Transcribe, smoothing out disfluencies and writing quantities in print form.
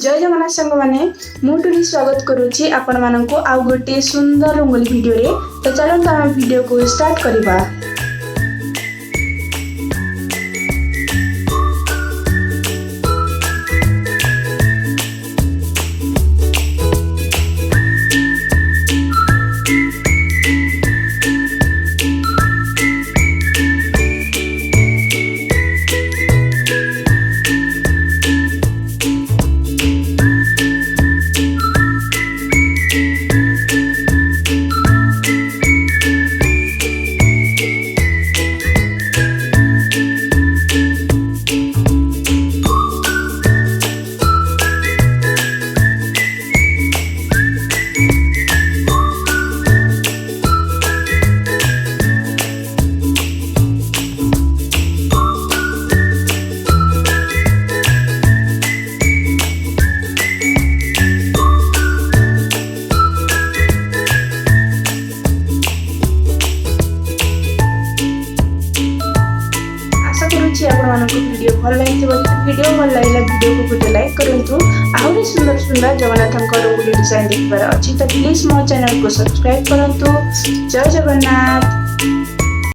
जय जगन्नाथ सांग मैंने मुझे स्वागत करुच्ची आपण मानक आउ गोटे सुंदर रंगोली वीडियो रे। तो चलते आम वीडियो को स्टार्ट करवा। वीडियो भल लगी वीडियो भल लगे वीडियो को गोटे लाइक करूँ। आहरी सुंदर सुंदर जगन्नाथ रंगोली डिजाइन देखार अच्छी तो प्लीज मो चैनल को सब्सक्राइब करूँ। जय जगन्नाथ।